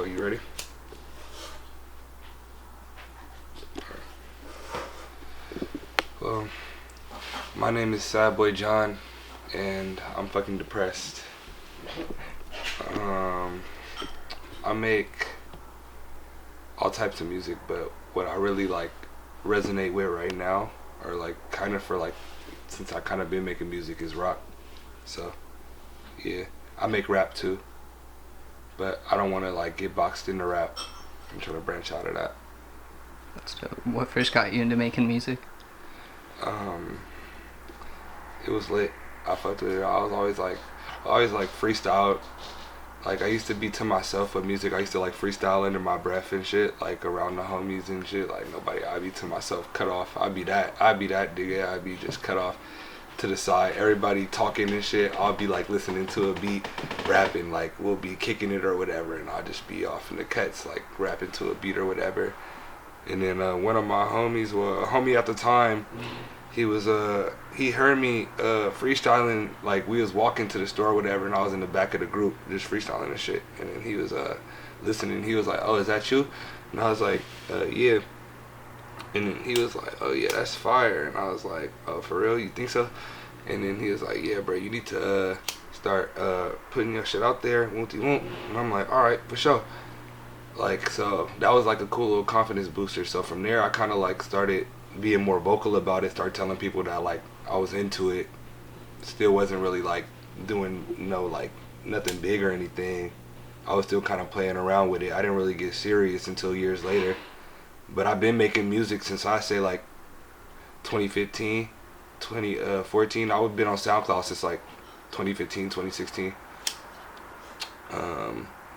Oh, you ready? Well, my name is SadBoyJohn, and I'm fucking depressed. I make all types of music, but what I really like resonate with right now, or like kind of for like since I kind of been making music, is rock. So yeah, I make rap too, but I don't want to like get boxed into rap. I'm trying to branch out of that. That's dope. What first got you into making music? Um, it was lit. I fucked with it. I always like freestyle. Like I used to be to myself with music. I used to like freestyle under my breath and shit, like around the homies and shit. Like nobody. I'd be to myself, cut off. I'd be that nigga. I'd be just cut off to the side. Everybody talking and shit. I'll be like listening to a beat, rapping. Like we'll be kicking it or whatever, and I'll just be off in the cuts, like rapping to a beat or whatever. And then one of my homies, well, a homie at the time, he heard me freestyling, like we was walking to the store or whatever, and I was in the back of the group just freestyling and shit. And then he was listening. He was like, "Oh, is that you?" And I was like, "Yeah." And then he was like, "Oh yeah, that's fire." And I was like, "Oh, for real? You think so?" And then he was like, "Yeah, bro, you need to start putting your shit out there, won't you won't?" And I'm like, "All right, for sure." Like, so that was like a cool little confidence booster. So from there, I kind of like started being more vocal about it, started telling people that like I was into it. Still wasn't really like doing like nothing big or anything. I was still kind of playing around with it. I didn't really get serious until years later. But I've been making music since I say like 2015, 2014. I've been on SoundCloud since like 2015, 2016.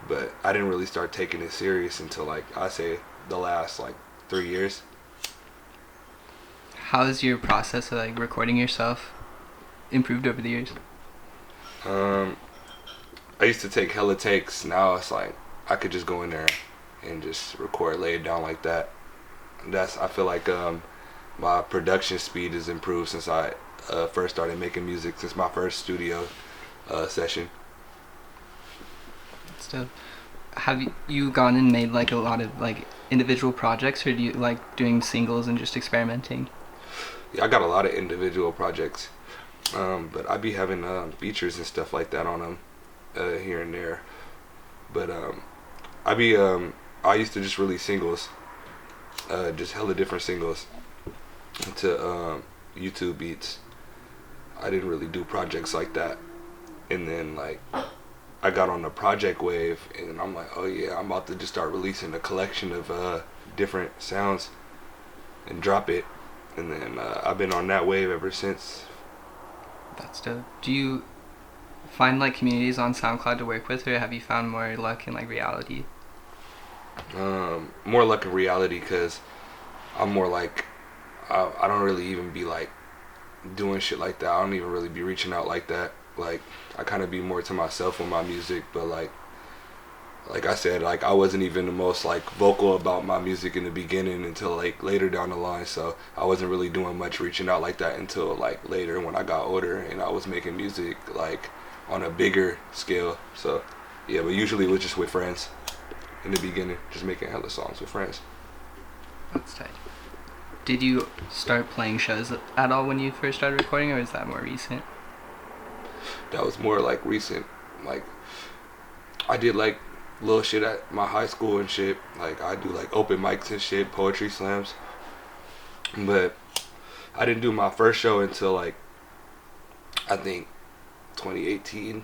But I didn't really start taking it serious until like I say the last like 3 years. How has your process of like recording yourself improved over the years? Um, I used to take hella takes. Now it's like I could just go in there and just record, lay it down like that. I feel like my production speed has improved since I first started making music, since my first studio session. That's dope. Have you gone and made like a lot of like individual projects, or do you like doing singles and just experimenting? Yeah, I got a lot of individual projects, but I be having features and stuff like that on them here and there. But I used to just release singles, just hella different singles to YouTube beats. I didn't really do projects like that, and then like I got on the project wave, and I'm like, oh yeah, I'm about to just start releasing a collection of different sounds and drop it. And then I've been on that wave ever since. That's dope. Do you find like communities on SoundCloud to work with, or have you found more luck in like reality? More like a reality, because I'm more like, I don't really even be like doing shit like that. I don't even really be reaching out like that. Like I kind of be more to myself with my music, but like I said, like I wasn't even the most like vocal about my music in the beginning until like later down the line. So I wasn't really doing much reaching out like that until like later when I got older and I was making music like on a bigger scale. So yeah, but usually it was just with friends in the beginning, just making hella songs with friends. That's tight. Did you start playing shows at all when you first started recording, or is that more recent? That was more like recent. Like I did like little shit at my high school and shit. Like I do like open mics and shit, poetry slams. But I didn't do my first show until like I think 2018,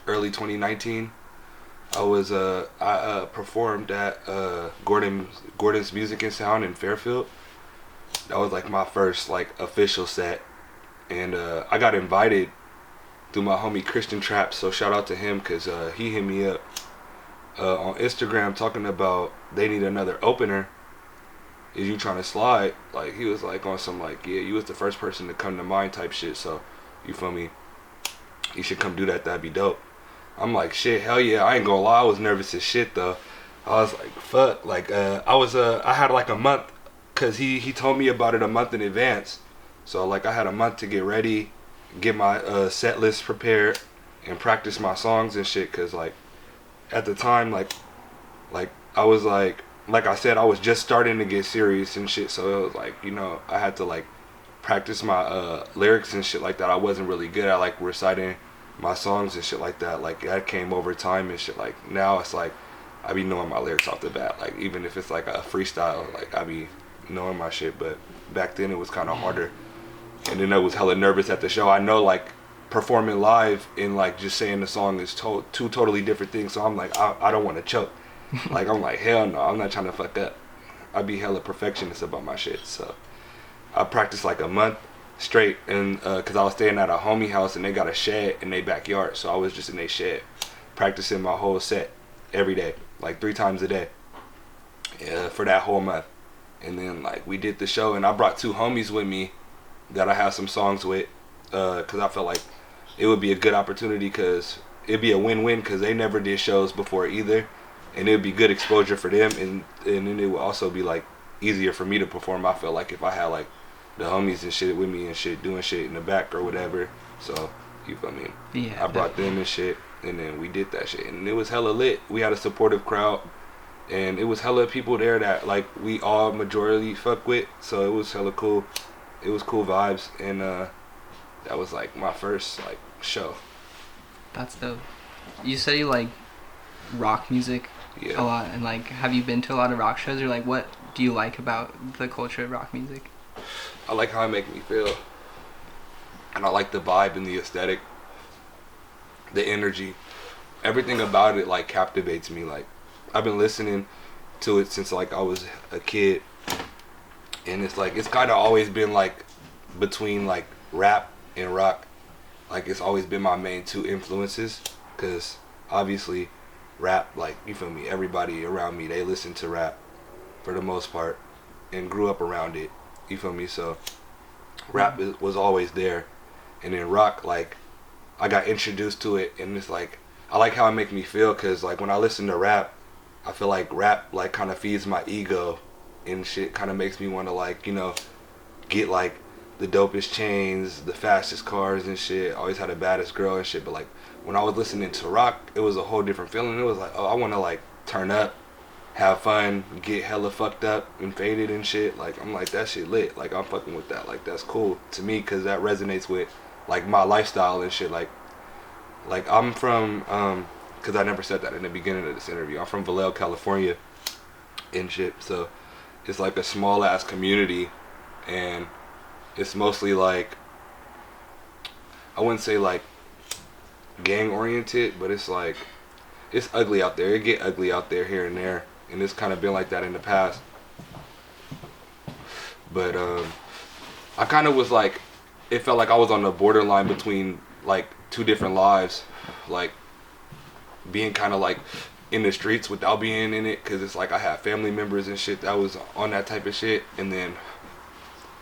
early 2019. I performed at Gordon's Music and Sound in Fairfield. That was like my first like official set, and I got invited through my homie Christian Trapp. So shout out to him, because he hit me up on Instagram talking about they need another opener. Is you trying to slide? Like he was like on some like, yeah, you was the first person to come to mind type shit. So you feel me? You should come do that. That'd be dope. I'm like, shit, hell yeah. I ain't gonna lie, I was nervous as shit though. I was like, fuck. Like I had like a month, cause he told me about it a month in advance. So like I had a month to get ready, get my set list prepared, and practice my songs and shit. Cause like at the time, like Like I was like I said, I was just starting to get serious and shit. So it was like, you know, I had to like practice my lyrics and shit like that. I wasn't really good at like reciting my songs and shit like that. Like that came over time and shit. Like now it's like I be knowing my lyrics off the bat. Like even if it's like a freestyle, like I be knowing my shit. But back then it was kind of harder. And then I was hella nervous at the show. I know like performing live and like just saying the song is two totally different things. So I'm like I don't want to choke. Like I'm like hell no, I'm not trying to fuck up. I be hella perfectionist about my shit. So I practiced like a month straight, and cause I was staying at a homie house and they got a shed in their backyard, so I was just in their shed practicing my whole set every day, like 3 times a day, for that whole month. And then like we did the show, and I brought 2 homies with me that I have some songs with, cause I felt like it would be a good opportunity, cause it'd be a win-win, cause they never did shows before either, and it'd be good exposure for them, and then it would also be like easier for me to perform. I felt like if I had like the homies and shit with me and shit doing shit in the back or whatever, so you feel me? Yeah. I brought them and shit, and then we did that shit, and it was hella lit. We had a supportive crowd, and it was hella people there that like we all majority fuck with, so it was hella cool. It was cool vibes, and that was like my first like show. That's dope. You said you like rock music Yeah. a lot, and like, have you been to a lot of rock shows, or like, what do you like about the culture of rock music? I like how it make me feel, and I like the vibe and the aesthetic, the energy, everything about it like captivates me. Like I've been listening to it since like I was a kid, and it's like it's kind of always been like between like rap and rock. Like it's always been my main 2 influences, because obviously rap, like you feel me, everybody around me, they listen to rap for the most part and grew up around it, you feel me? So rap was always there, and then rock, like I got introduced to it, and it's like I like how it make me feel, because like when I listen to rap, I feel like rap like kind of feeds my ego and shit, kind of makes me want to like, you know, get like the dopest chains, the fastest cars and shit. Always had the baddest girl and shit. But like when I was listening to rock, it was a whole different feeling. It was like, oh, I want to like turn up, have fun, get hella fucked up and faded and shit. Like I'm like, that shit lit. Like I'm fucking with that. Like that's cool to me, because that resonates with like my lifestyle and shit. Like I'm from because I never said that in the beginning of this interview. I'm from Vallejo, California and shit. So it's like a small ass community, and it's mostly like, I wouldn't say like gang oriented, but it's like it's ugly out there. It get ugly out there here and there, and it's kind of been like that in the past. But I kind of was like, it felt like I was on the borderline between like 2 different lives, like being kind of like in the streets without being in it, because it's like I had family members and shit that was on that type of shit, and then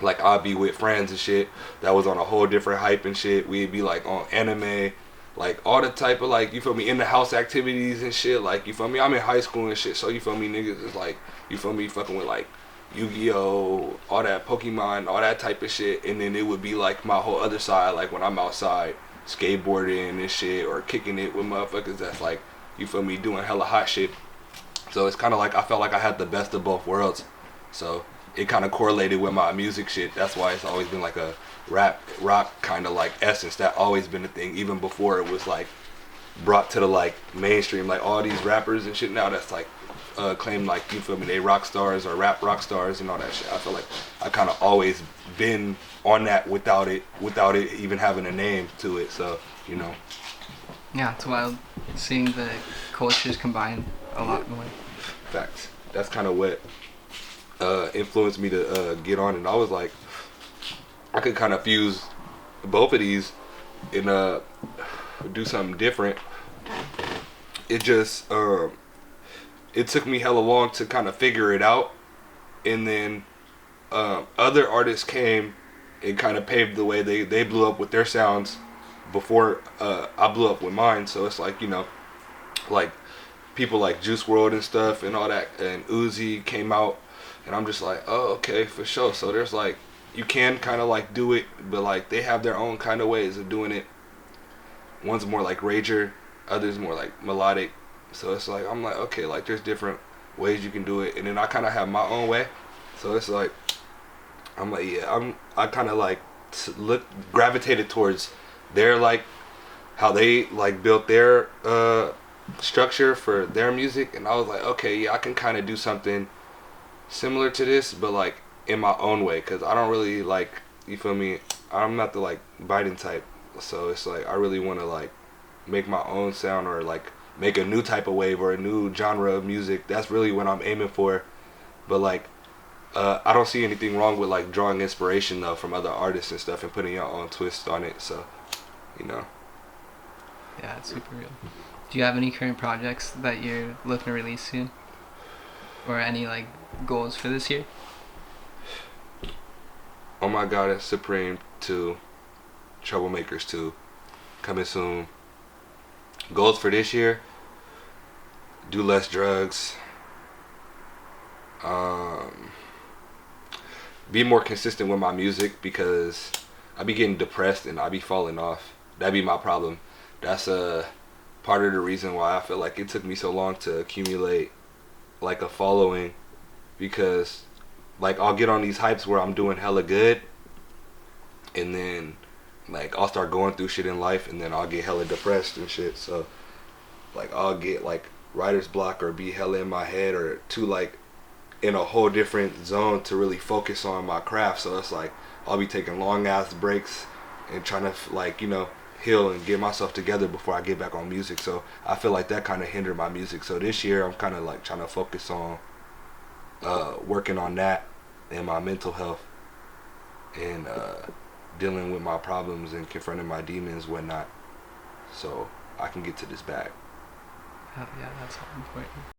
like I'd be with friends and shit that was on a whole different hype and shit. We'd be like on anime, like all the type of like, you feel me, in the house activities and shit. Like you feel me, I'm in high school and shit, so you feel me, niggas is like, you feel me, fucking with like Yu-Gi-Oh, all that Pokemon, all that type of shit. And then it would be like my whole other side, like when I'm outside skateboarding and shit, or kicking it with motherfuckers that's like, you feel me, doing hella hot shit. So it's kind of like I felt like I had the best of both worlds. So it kind of correlated with my music shit. That's why it's always been like a rock kind of like essence. That always been a thing, even before it was like brought to the like mainstream. Like all these rappers and shit now that's like claim like, you feel me, they rock stars or rap rock stars and all that shit. I feel like I kind of always been on that without it even having a name to it. So you know. Yeah, it's wild seeing the cultures combine a lot more. Facts. That's kind of what influenced me to get on, and I was like, I could kind of fuse both of these and do something different. It just it took me hella long to kind of figure it out, and then other artists came and kind of paved the way. They blew up with their sounds before I blew up with mine. So it's like, you know, like people like Juice WRLD and stuff and all that, and Uzi came out, and I'm just like, oh, okay, for sure. So there's like, you can kind of like do it, but like they have their own kind of ways of doing it. One's more like rager, others more like melodic, So it's like I'm like, okay, like there's different ways you can do it, and then I kind of have my own way. So it's like I'm like, yeah, I kind of like look gravitated towards their like how they like built their structure for their music, and I was like, okay, yeah, I can kind of do something similar to this, but like in my own way, cause I don't really like, you feel me? I'm not the like biting type, so it's like I really want to like make my own sound or like make a new type of wave or a new genre of music. That's really what I'm aiming for. But like, I don't see anything wrong with like drawing inspiration though from other artists and stuff and putting your own twist on it. So, you know. Yeah, it's super real. Do you have any current projects that you're looking to release soon, or any like goals for this year? Oh my God, it's Supreme 2, Troublemakers 2, coming soon. Goals for this year: do less drugs, um, be more consistent with my music because I be getting depressed and I be falling off. That be my problem. That's a part of the reason why I feel like it took me so long to accumulate like a following, because like I'll get on these hypes where I'm doing hella good, and then like I'll start going through shit in life, and then I'll get hella depressed and shit. So like I'll get like writer's block or be hella in my head or too like in a whole different zone to really focus on my craft. So it's like I'll be taking long ass breaks and trying to like, you know, heal and get myself together before I get back on music. So I feel like that kind of hindered my music. So this year I'm kind of like trying to focus on working on that and my mental health, and dealing with my problems and confronting my demons, whatnot, so I can get to this bag. Yeah, that's all important.